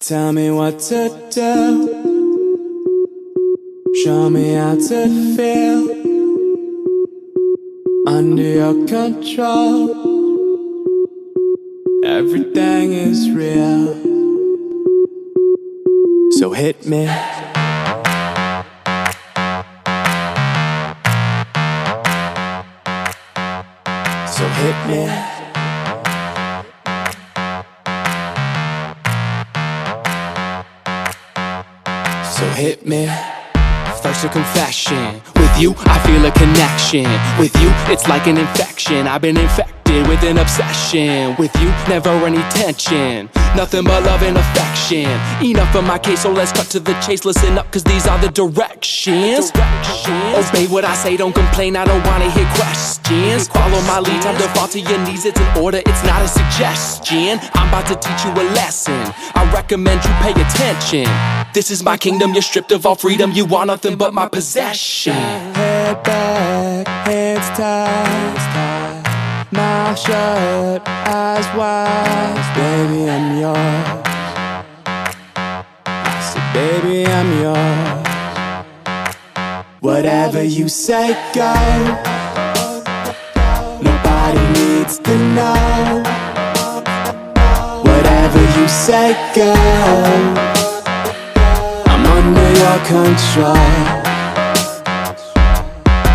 Tell me what to do. Show me how to feel under your control. Everything is real. So hit me. So hit me. So hit me. First a confession. With you, I feel a connection. With you, it's like an infection. I've been infected with an obsession. With you, never any tension. Nothing but love and affection. Enough of my case, so let's cut to the chase. Listen up, cause these are the directions. Obey what I say, don't complain, I don't wanna hear questions. Follow my lead, time to fall to your knees. It's an order, it's not a suggestion. I'm about to teach you a lesson. I recommend you pay attention. This is my kingdom, you're stripped of all freedom. You want nothing but my possession. Head back, hands tied, mouth shut, eyes wide. Baby, I'm yours. I said, baby, I'm yours. Whatever you say, go. Nobody needs to know. Whatever you say, go. I'm under your control.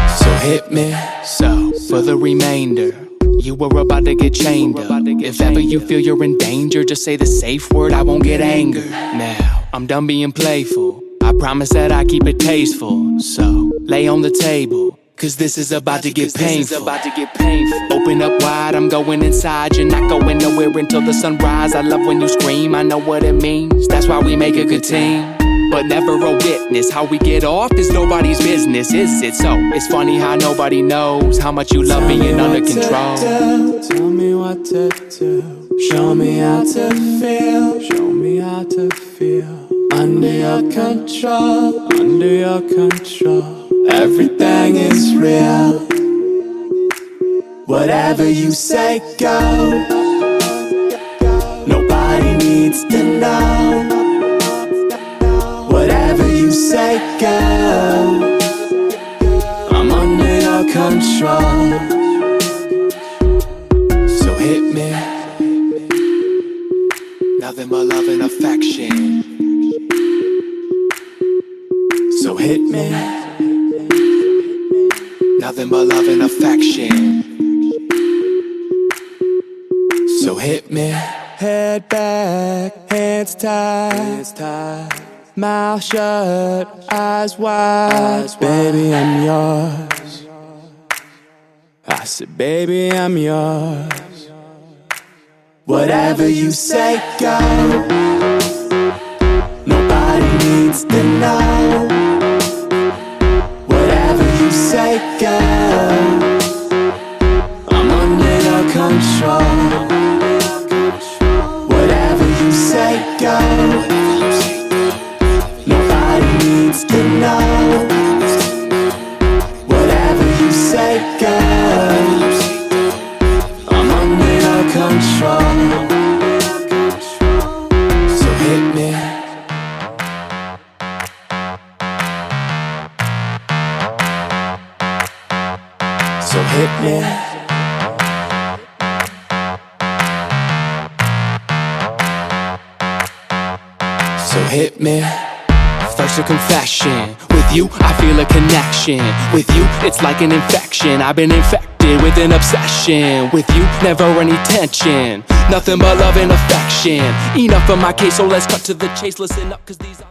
So hit me. So, for the remainder, you were about to get chained up. If ever you feel you're in danger, just say the safe word, I won't get angered. Now, I'm done being playful. I promise that I keep it tasteful. So, lay on the table, cause this is about to get painful. Open up wide, I'm going inside. You're not going nowhere until the sunrise. I love when you scream, I know what it means. That's why we make a good team, but never a witness. How we get off is nobody's business, is it? So, it's funny how nobody knows how much you love being under control. Tell me what to do. Show me how to feel. Show me how to feel. Under your control. Under your control. Everything is real. Whatever you say, go. Nobody needs to know. Whatever you say, go. I'm under your control. So hit me. Nothing but love and affection. So hit me. Nothing but love and affection. So hit me. Head back, hands tied, mouth shut, eyes wide. Baby, I'm yours. I said, baby, I'm yours. Whatever you say, go. Nobody needs to know. Whatever you say, go. I'm under your control. Whatever you say, go. Nobody needs to know. Whatever you say, go. I'm under your control. So hit me. So hit me. So hit me. First a confession. With you, I feel a connection. With you, it's like an infection. I've been infected with an obsession. With you, never any tension. Nothing but love and affection. Enough of my case, so let's cut to the chase. Listen up, cause these are